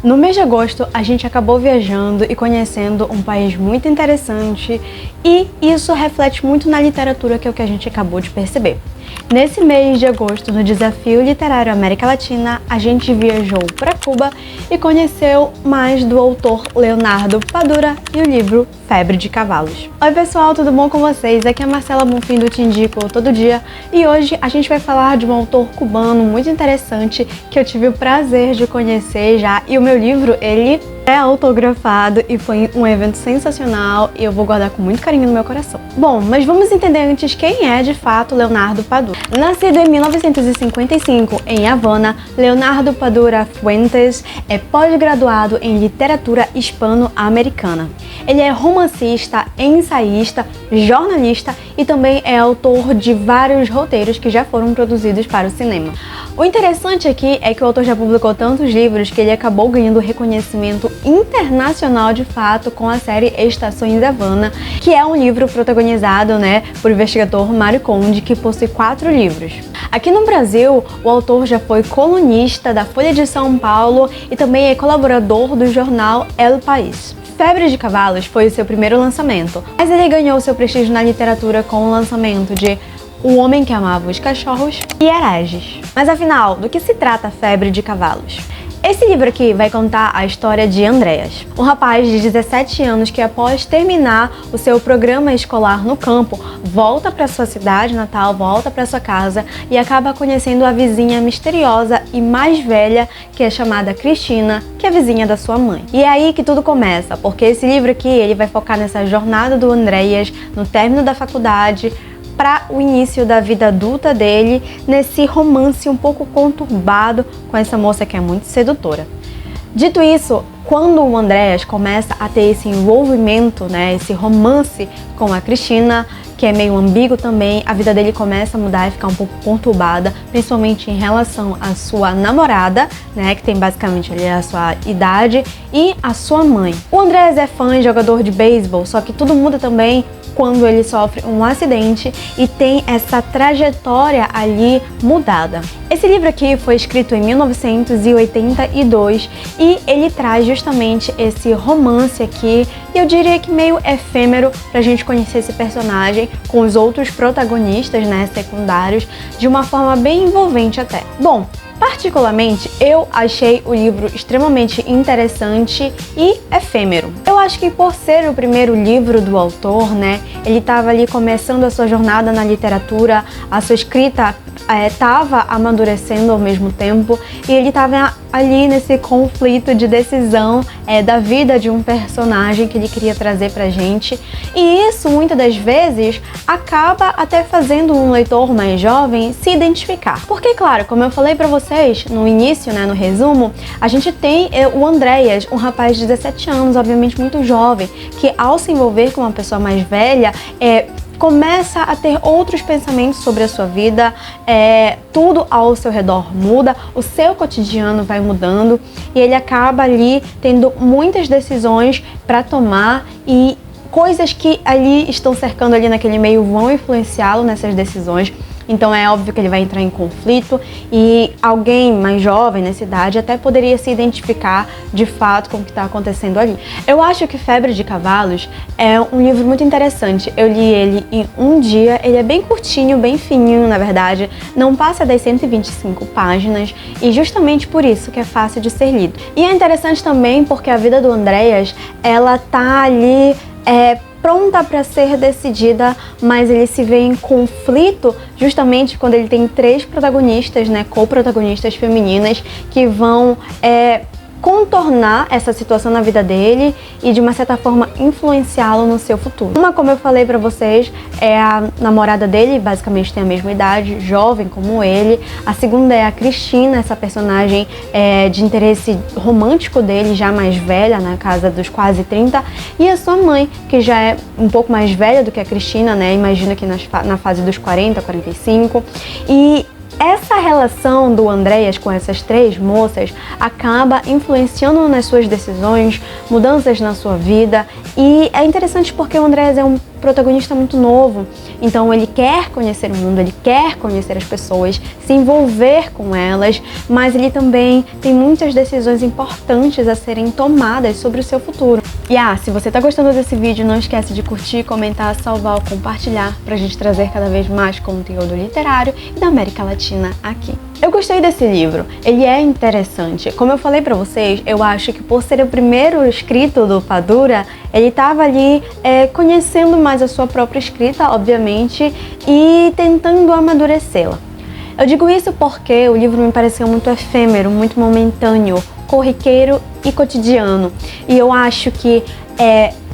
No mês de agosto, a gente acabou viajando e conhecendo um país muito interessante e isso reflete muito na literatura, que é o que a gente acabou de perceber. Nesse mês de agosto, no Desafio Literário América Latina, a gente viajou para Cuba e conheceu mais do autor Leonardo Padura e o livro Febre de Cavalos. Oi pessoal, tudo bom com vocês? Aqui é a Marcela Bonfim do Te Indico Todo Dia e hoje a gente vai falar de um autor cubano muito interessante que eu tive o prazer de conhecer já, e o meu livro, ele é autografado e foi um evento sensacional e eu vou guardar com muito carinho no meu coração. Bom, mas vamos entender antes quem é de fato Leonardo Padura. Nascido em 1955 em Havana, Leonardo Padura Fuentes é pós-graduado em literatura hispano-americana. Ele é romancista, ensaísta, jornalista e também é autor de vários roteiros que já foram produzidos para o cinema. O interessante aqui é que o autor já publicou tantos livros que ele acabou ganhando reconhecimento internacional de fato com a série Estações Havana, que é um livro protagonizado, por investigador Mário Conde, que possui 4 livros. Aqui no Brasil, o autor já foi colunista da Folha de São Paulo e também é colaborador do jornal El País. Febre de Cavalos foi o seu primeiro lançamento, mas ele ganhou seu prestígio na literatura com o lançamento de O Homem que Amava os Cachorros e Hereges. Mas afinal, do que se trata Febre de Cavalos? Esse livro aqui vai contar a história de Andréas, um rapaz de 17 anos que após terminar o seu programa escolar no campo, volta para sua cidade natal, volta para sua casa e acaba conhecendo a vizinha misteriosa e mais velha, que é chamada Cristina, que é vizinha da sua mãe. E é aí que tudo começa, porque esse livro aqui ele vai focar nessa jornada do Andréas, no término da faculdade, para o início da vida adulta dele, nesse romance um pouco conturbado com essa moça que é muito sedutora. Dito isso, quando o Andréas começa a ter esse envolvimento, esse romance com a Cristina, que é meio ambíguo também, a vida dele começa a mudar e ficar um pouco conturbada, principalmente em relação à sua namorada, que tem basicamente ali a sua idade, e a sua mãe. O Andréas é fã e jogador de beisebol, só que tudo muda também quando ele sofre um acidente e tem essa trajetória ali mudada. Esse livro aqui foi escrito em 1982 e ele traz justamente esse romance aqui, e eu diria que meio efêmero, pra gente conhecer esse personagem com os outros protagonistas, secundários, de uma forma bem envolvente até. Bom, particularmente, eu achei o livro extremamente interessante e efêmero. Eu acho que por ser o primeiro livro do autor, ele estava ali começando a sua jornada na literatura, a sua escrita estava amadurecendo ao mesmo tempo e ele estava ali nesse conflito de decisão da vida de um personagem que ele queria trazer pra gente, e isso muitas das vezes acaba até fazendo um leitor mais jovem se identificar. Porque claro, como eu falei pra vocês no início, no resumo, a gente tem o Andréas, um rapaz de 17 anos, obviamente muito jovem, que ao se envolver com uma pessoa mais velha, começa a ter outros pensamentos sobre a sua vida, tudo ao seu redor muda, o seu cotidiano vai mudando e ele acaba ali tendo muitas decisões para tomar, e coisas que ali estão cercando ali naquele meio vão influenciá-lo nessas decisões. Então é óbvio que ele vai entrar em conflito e alguém mais jovem nessa idade até poderia se identificar de fato com o que está acontecendo ali. Eu acho que Febre de Cavalos é um livro muito interessante. Eu li ele em um dia, ele é bem curtinho, bem fininho na verdade, não passa das 125 páginas e justamente por isso que é fácil de ser lido. E é interessante também porque a vida do Andréas, ela tá ali pronta para ser decidida, mas ele se vê em conflito justamente quando ele tem 3 protagonistas, co-protagonistas femininas que vão contornar essa situação na vida dele e de uma certa forma influenciá-lo no seu futuro. Uma, como eu falei pra vocês, é a namorada dele, basicamente tem a mesma idade, jovem como ele. A segunda é a Cristina, essa personagem de interesse romântico dele, já mais velha, na casa dos quase 30, e a sua mãe, que já é um pouco mais velha do que a Cristina, imagino que na fase dos 40, 45, e Essa relação do Andreas com essas 3 moças acaba influenciando nas suas decisões, mudanças na sua vida, e é interessante porque o Andreas é um protagonista muito novo, então ele quer conhecer o mundo, ele quer conhecer as pessoas, se envolver com elas, mas ele também tem muitas decisões importantes a serem tomadas sobre o seu futuro. E se você tá gostando desse vídeo, não esquece de curtir, comentar, salvar ou compartilhar pra gente trazer cada vez mais conteúdo literário e da América Latina aqui. Eu gostei desse livro, ele é interessante. Como eu falei pra vocês, eu acho que por ser o primeiro escrito do Padura, ele estava ali conhecendo mais a sua própria escrita, obviamente, e tentando amadurecê-la. Eu digo isso porque o livro me pareceu muito efêmero, muito momentâneo, corriqueiro e cotidiano. E eu acho que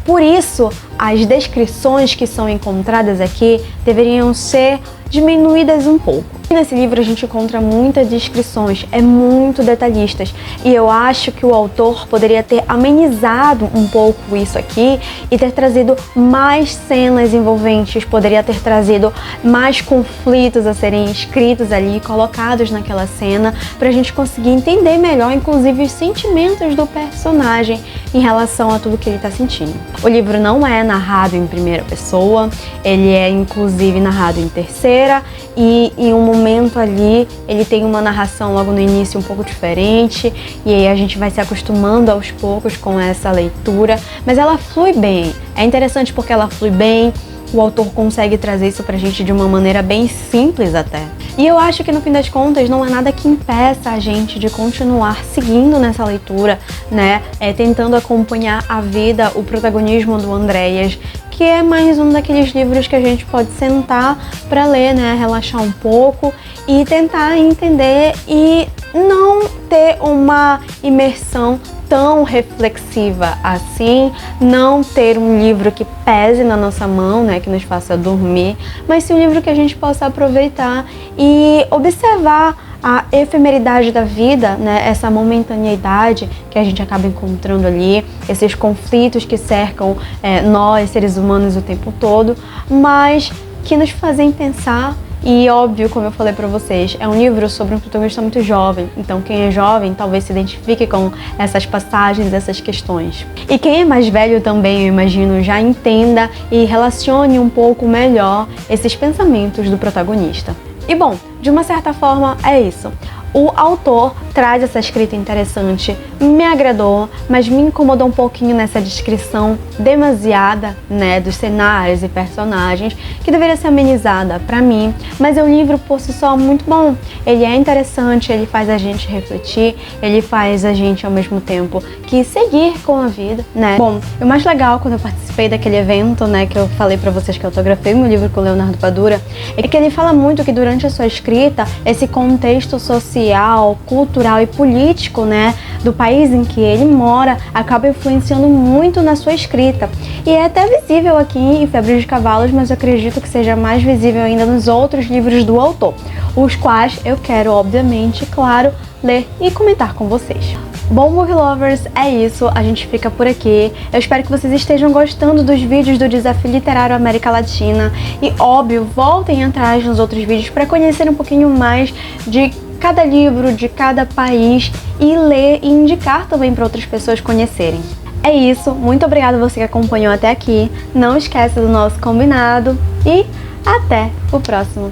por isso as descrições que são encontradas aqui deveriam ser diminuídas um pouco. Nesse livro a gente encontra muitas descrições, muito detalhistas, e eu acho que o autor poderia ter amenizado um pouco isso aqui e ter trazido mais cenas envolventes, poderia ter trazido mais conflitos a serem escritos ali, colocados naquela cena, pra gente conseguir entender melhor, inclusive, os sentimentos do personagem em relação a tudo que ele tá sentindo. O livro não é narrado em primeira pessoa, ele é inclusive narrado em terceira, e em um momento ali ele tem uma narração logo no início um pouco diferente, e aí a gente vai se acostumando aos poucos com essa leitura, mas ela flui bem. É interessante porque ela flui bem, o autor consegue trazer isso pra gente de uma maneira bem simples até. E eu acho que no fim das contas não há nada que impeça a gente de continuar seguindo nessa leitura, né? Tentando acompanhar a vida, o protagonismo do Andreas, que é mais um daqueles livros que a gente pode sentar para ler, né? Relaxar um pouco e tentar entender e não ter uma imersão tão reflexiva assim, não ter um livro que pese na nossa mão, né, que nos faça dormir, mas sim um livro que a gente possa aproveitar e observar a efemeridade da vida, né, essa momentaneidade que a gente acaba encontrando ali, esses conflitos que cercam nós, seres humanos, o tempo todo, mas que nos fazem pensar. E óbvio, como eu falei pra vocês, é um livro sobre um protagonista muito jovem, então quem é jovem talvez se identifique com essas passagens, essas questões. E quem é mais velho também, eu imagino, já entenda e relacione um pouco melhor esses pensamentos do protagonista. E bom, de uma certa forma é isso. O autor traz essa escrita interessante, me agradou, mas me incomodou um pouquinho nessa descrição demasiada, né, dos cenários e personagens, que deveria ser amenizada pra mim, mas é um livro por si só muito bom. Ele é interessante, ele faz a gente refletir, ele faz a gente ao mesmo tempo que seguir com a vida, né. Bom, o mais legal quando eu participei daquele evento, né, que eu falei pra vocês que eu autografei meu livro com o Leonardo Padura, é que ele fala muito que durante a sua escrita, esse contexto social, cultural e político, né, do país em que ele mora, acaba influenciando muito na sua escrita. E é até visível aqui em Febre de Cavalos, mas eu acredito que seja mais visível ainda nos outros livros do autor, os quais eu quero, obviamente, claro, ler e comentar com vocês. Bom, Book Lovers, é isso, a gente fica por aqui. Eu espero que vocês estejam gostando dos vídeos do Desafio Literário América Latina e, óbvio, voltem atrás nos outros vídeos para conhecer um pouquinho mais de cada livro, de cada país, e ler e indicar também para outras pessoas conhecerem. É isso, muito obrigada a você que acompanhou até aqui, não esquece do nosso combinado e até o próximo.